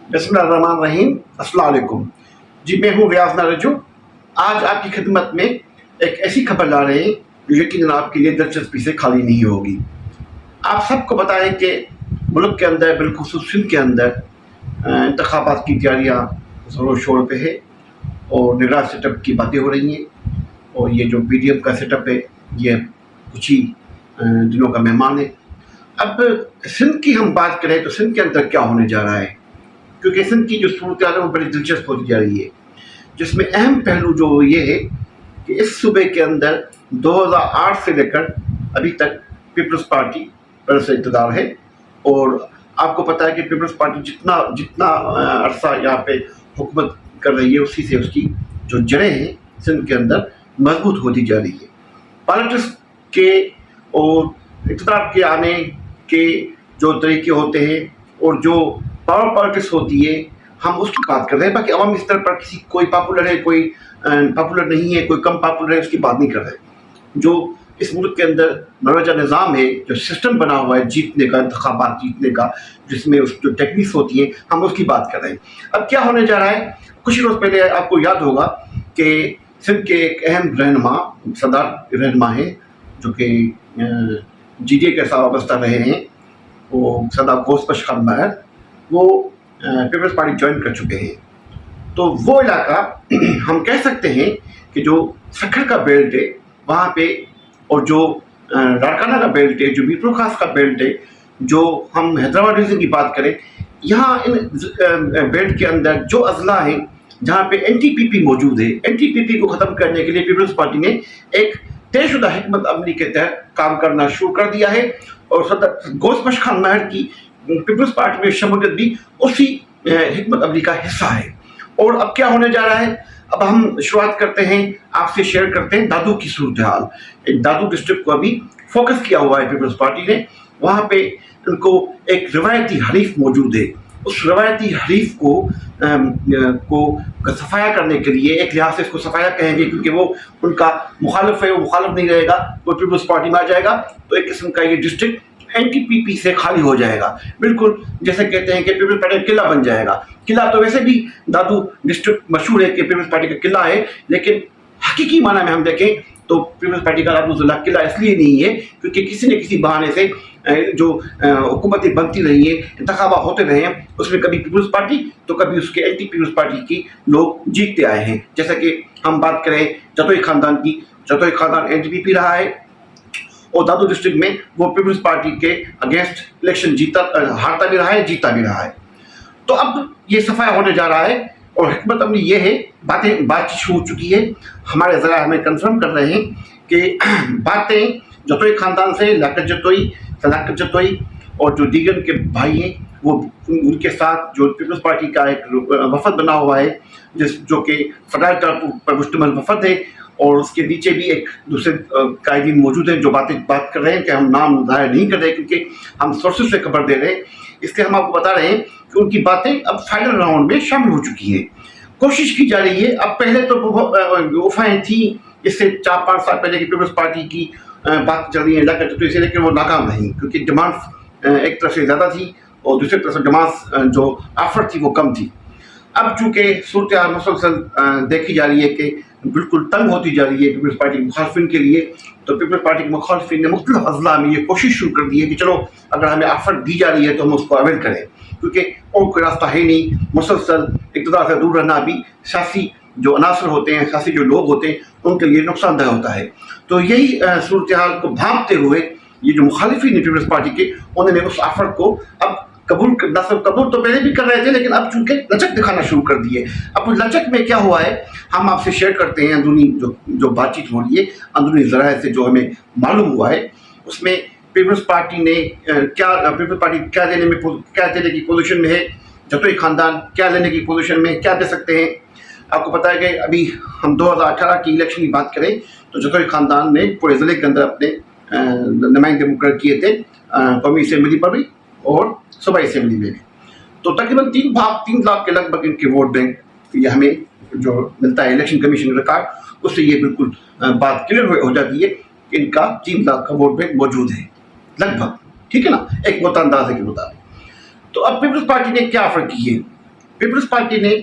बिस्मिल्लाहिर्रहमानिर्रहीम। अस्सलाम वालेकुम। जी, मैं हूँ रियाज नारजू। आज आपकी खिदमत में एक ऐसी खबर ला रहे हैं जो यकीनन आपके लिए दिलचस्पी से खाली नहीं होगी। आप सबको पता है कि मुल्क के अंदर, बिलखुसूस सिंध के अंदर इंतखाबात की तैयारियाँ ज़ोरों शोर पे है और निगरान सेटअप की बातें हो रही हैं। और ये जो PDM का सेटअप है, ये कुछ ही दिनों का मेहमान है। अब सिंध की हम बात करें तो सिंध के अंदर क्या होने जा रहा है, क्योंकि सिंध की जो सूरत है वो बड़ी दिलचस्प होती जा रही है, जिसमें अहम पहलू जो ये है कि इस सूबे के अंदर 2008 से लेकर अभी तक पीपल्स पार्टी पर से इक़्तिदार है। और आपको पता है कि पीपल्स पार्टी जितना जितना अरसा यहाँ पे हुकूमत कर रही है, उसी से उसकी जो जड़ें हैं सिंध के अंदर मजबूत होती जा रही है। पॉलिटिक्स के और इक़्तिदार के आने के जो तरीके होते हैं और जो पावर पॉलिटिक्स होती है, हम उसकी बात कर रहे हैं। बाकी अवामी स्तर पर किसी कोई पॉपुलर है, कोई पॉपुलर नहीं है, कोई कम पॉपुलर है, उसकी बात नहीं कर रहे। जो इस मुल्क के अंदर मरवजा निज़ाम है, जो सिस्टम बना हुआ है जीतने का, इंतखाबात जीतने का, जिसमें उस जो टेक्निक्स होती है, हम उसकी बात कर रहे हैं। अब क्या होने जा रहा है, कुछ ही रोज़ पहले आपको याद होगा कि सिंध के एक अहम रहनुमा, सरदार रहनुमा है, जो कि GDA के साथ वाबस्ता रहे हैं, वो सरदार घोष खान महर, वो पीपल्स पार्टी ज्वाइन कर चुके हैं। तो वो इलाका हम कह सकते हैं कि जो सखर का बेल्ट है वहाँ पे, और जो लाड़काना का बेल्ट है, जो मीरपुर खास का बेल्ट है, जो हम हैदराबाद रीजन की बात करें, यहाँ इन बेल्ट के अंदर जो अजला हैं जहाँ पे NTPP मौजूद है, NTPP को ख़त्म करने के लिए पीपल्स पार्टी ने एक तयशुदा हिकमत अमली के तहत काम करना शुरू कर दिया है। और सरदार घोष खान महर की पीपल्स पार्टी में शमूलियत भी उसी हिकमत अमली का हिस्सा है। और अब क्या होने जा रहा है, अब हम शुरुआत करते हैं, आपसे शेयर करते हैं दादू की सूरत हाल। एक दादू डिस्ट्रिक्ट को अभी फोकस किया हुआ है पीपल्स पार्टी ने। वहाँ पे उनको एक रवायती हरीफ मौजूद है। उस रवायती हरीफ को सफाया करने के लिए, एक लिहाज से इसको सफाया कहेंगे क्योंकि वो उनका मुखालिफ है, वो मुखालिफ नहीं रहेगा, वो पीपल्स पार्टी में आ जाएगा, तो एक किस्म का ये डिस्ट्रिक्ट NTPP से खाली हो जाएगा। बिल्कुल जैसे कहते हैं कि पीपल्स पार्टी का किला बन जाएगा। किला तो वैसे भी दादू डिस्ट्रिक्ट मशहूर है कि पीपल्स पार्टी का किला है, लेकिन हकीकी माना में हम देखें तो पीपल्स पार्टी का दादू जिला किला इसलिए नहीं है क्योंकि किसी न किसी बहाने से जो हुकूमतें बनती रही हैं, इंतखाबात होते रहे हैं, उसमें कभी पीपल्स पार्टी तो कभी उसके एंटी पीपल्स पार्टी की लोग जीतते आए हैं। जैसा कि हम बात करें जतोई खानदान की, जतोई खानदान NTPP रहा है और दादू डिस्ट्रिक्ट में वो पीपल्स पार्टी के अगेंस्ट इलेक्शन हारता भी रहा है, जीता भी रहा है। तो अब ये सफाया होने जा रहा है और हिकमत अमली ये है, बातचीत शुरू हो चुकी है। हमारे ज़रा हमें कंफर्म कर रहे हैं कि बातें जतोई खानदान से लाकत जतोई, सदाकत जतोई और जो दीगर के भाई हैं, वो उनके साथ जो पीपल्स पार्टी का एक वफद बना हुआ है, जो कि फदाइल पर मुश्तमिल वफद है, और उसके नीचे भी एक दूसरे कायदीन मौजूद हैं जो बात कर रहे हैं कि हम नाम जाहिर नहीं कर रहे क्योंकि हम सोर्सेज से खबर दे रहे हैं। इसलिए हम आपको बता रहे हैं कि उनकी बातें अब फाइनल राउंड में शामिल हो चुकी हैं। कोशिश की जा रही है। अब पहले तो अफवाहें थी, इससे 4-5 साल पहले की पीपल्स पार्टी की बात चल रही है लाकत जतोई से, लेकिन वो नाकाम रही क्योंकि डिमांड एक तरफ से ज़्यादा थी और दूसरी तरफ से डिमांड जो ऑफर थी वो कम थी। अब चूँकि सूरत हाल मुसलसल देखी जा रही है कि बिल्कुल तंग होती जा रही है पीपल्स पार्टी के मुखालफिन के लिए, तो पीपल्स पार्टी के मुखालफिन ने मुख्तलिफ अजला में ये कोशिश शुरू कर दी है कि चलो अगर हमें ऑफर दी जा रही है तो हम उसको अवेल करें, क्योंकि और कोई रास्ता है नहीं। मुसलसल इक़्तिदार से दूर रहना भी सियासी जो अनासर होते हैं, सियासी जो लोग होते हैं, उनके लिए नुकसानदेह होता है। तो यही सूरत हाल को भांपते हुए ये जो मुखालिफिन है पीपल्स पार्टी के, उन्होंने उस ऑफर को अब कबूल तो पहले भी कर रहे थे, लेकिन अब चूंकि लचक दिखाना शुरू कर दिए। अब उस लचक में क्या हुआ है हम आपसे शेयर करते हैं। अंदरूनी जो बातचीत हो रही है, अंदरूनी ज़राए से जो हमें मालूम हुआ है, उसमें पीपल्स पार्टी ने क्या देने की पोजीशन में है, जतोई खानदान क्या लेने की पोजीशन में, क्या दे सकते हैं। आपको पता है कि अभी हम 2018 की इलेक्शन की बात करें तो जतोई खानदान ने पूरे ज़िले के अंदर अपने नुमाइंदे मुकर्रर किए थे, कौमी असेंबली पर भी और सूबाई असेंबली में भी। तो तकरीबन 3 लाख के लगभग इनके वोट बैंक ये हमें जो मिलता है इलेक्शन कमीशन रिकॉर्ड, उससे ये बिल्कुल बात क्लियर हो जाती है कि इनका 3 लाख का वोट बैंक मौजूद है लगभग, ठीक है ना, एक अंदाजे के मुताबिक। तो अब पीपल्स पार्टी ने क्या ऑफर की है, پیپلز پارٹی نے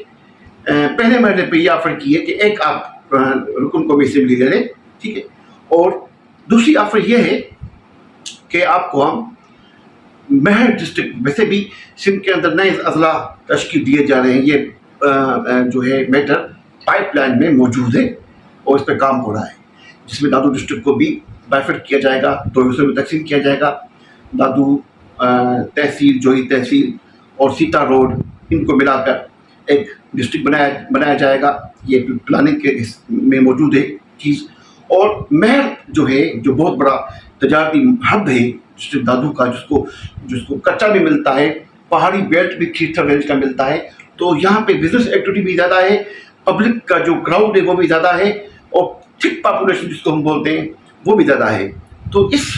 پہلے مرحلے پہ یہ آفر کی ہے کہ ایک آپ رکن قومی اسمبلی لے لیں، ٹھیک ہے، اور دوسری آفر یہ ہے کہ آپ کو ہم مہر ڈسٹرکٹ، ویسے بھی سندھ کے اندر نئے اضلاع تشکیل دیے جا رہے ہیں، یہ جو ہے میٹر پائپ لائن میں موجود ہے اور اس پہ کام ہو رہا ہے، جس میں دادو ڈسٹرکٹ کو بھی بائفرٹ کیا جائے گا، 2 حصوں میں تقسیم کیا جائے گا۔ دادو تحصیل، جوہی تحصیل اور سیتا روڈ، ان کو ملا کر ایک ڈسٹرکٹ بنایا جائے گا، یہ پلاننگ کے میں موجود ہے چیز۔ اور مہر جو ہے، جو بہت بڑا تجارتی ہب ہے ڈسٹرکٹ دادو کا، جس کو کچا بھی ملتا ہے، پہاڑی بیلٹ بھی کھیتر رینج کا ملتا ہے، تو یہاں پہ بزنس ایکٹیویٹی بھی زیادہ ہے، پبلک کا جو کراؤڈ ہے وہ بھی زیادہ ہے، اور تھک پاپولیشن جس کو ہم بولتے ہیں وہ بھی زیادہ ہے۔ تو اس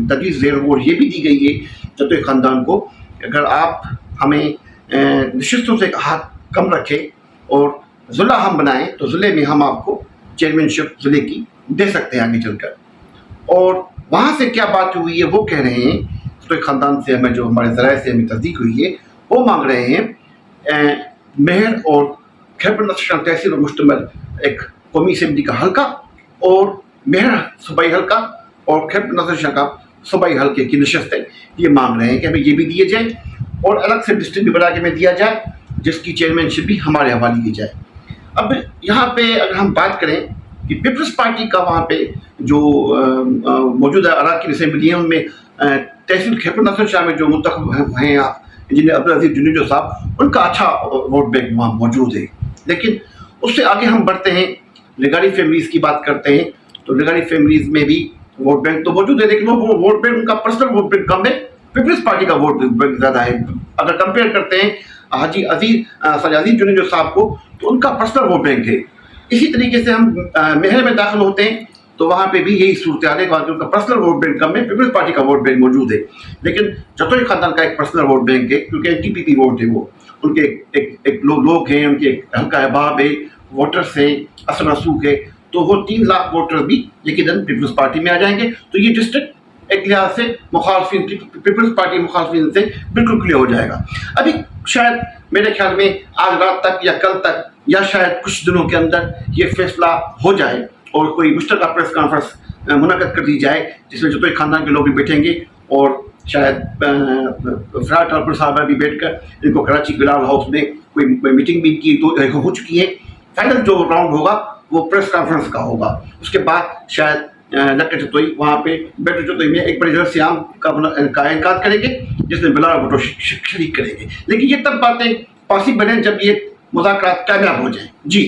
تجویز زیر غور یہ بھی دی گئی ہے جتوئی خاندان کو، اگر آپ ہمیں نشستوں سے ہاتھ کم رکھیں اور ضلع ہم بنائیں تو ضلع میں ہم آپ کو چیئرمین شپ ضلع کی دے سکتے ہیں آگے چل کر۔ اور وہاں سے کیا بات ہوئی ہے وہ کہہ رہے ہیں، جتوئی خاندان سے ہمیں جو ہمارے ذرائع سے ہمیں تصدیق ہوئی ہے، وہ مانگ رہے ہیں مہر اور خیبر نصر تحصیل پر مشتمل ایک قومی اسمبلی کا حلقہ، اور مہر صوبائی حلقہ اور خیبر نصر کا صوبائی حلقے کی نشستیں یہ مانگ رہے ہیں کہ ہمیں یہ بھی دیے جائیں، اور الگ سے ڈسٹرکٹ بھی بنا کے میں دیا جائے جس کی چیئرمین شپ بھی ہمارے حوالے کی جائے۔ اب یہاں پہ اگر ہم بات کریں کہ پیپلز پارٹی کا وہاں پہ جو موجودہ اراکین اسمبلی ہیں، ان میں تحصیل خیبر نصر شاہ میں جو منتخب ہیں انجینئر عبدالعزیز جنیجو صاحب، ان کا اچھا ووٹ بینک وہاں موجود ہے۔ لیکن اس سے آگے ہم بڑھتے ہیں، لگاری فیملیز کی بات کرتے ہیں، تو لگاری فیملیز میں بھی ووٹ بینک تو موجود ہے، لیکن وہ ووٹ بینک ان کا پرسنل ووٹ بینک کم ہے، پیپلز پارٹی کا ووٹ بینک زیادہ ہے۔ اگر کمپیئر کرتے ہیں حاجی عزیز جنیجو صاحب کو، تو ان کا پرسنل ووٹ بینک ہے۔ اسی طریقے سے ہم مہر میں داخل ہوتے ہیں تو وہاں پہ بھی یہی صورتحال ہے، وہاں ان کا پرسنل ووٹ بینک کم ہے، پیپلز پارٹی کا ووٹ بینک موجود ہے، لیکن جتوئی خاندان کا ایک پرسنل ووٹ بینک ہے، کیونکہ NTPP ووٹ ہے، وہ ان کے ایک لوگ ہیں، ان کے حلقہ احباب ہے، ووٹرس ہیں، اثر رسوخ ہے، تو وہ 3 لاکھ ووٹر بھی یقیناً پیپلز پارٹی میں آ جائیں گے، تو یہ ڈسٹرکٹ ایک لحاظ سے مخالفین پیپلز پارٹی مخالفین سے بالکل کلیئر ہو جائے گا۔ ابھی شاید میرے خیال میں آج رات تک یا کل تک یا شاید کچھ دنوں کے اندر یہ فیصلہ ہو جائے اور کوئی مشترکہ پریس کانفرنس منعقد کر دی جائے جس میں جتوئی خاندان کے لوگ بھی بیٹھیں گے، اور شاید فرار ٹھاکر صاحبہ بھی بیٹھ کر ان کو کراچی بلال ہاؤس میں کوئی میٹنگ بھی کی تو ہو چکی ہے۔ فائنل جو راؤنڈ ہوگا وہ پریس کانفرنس کا ہوگا، اس کے بعد شاید لکڑ چتوئی وہاں پہ بیٹر چتوئی میں ایک بڑے جلسے عام کا انعقاد کریں گے جس میں بلال بھٹو شریک کریں گے، لیکن یہ تب باتیں پاسبل ہیں جب یہ مذاکرات کامیاب ہو جائیں۔ جی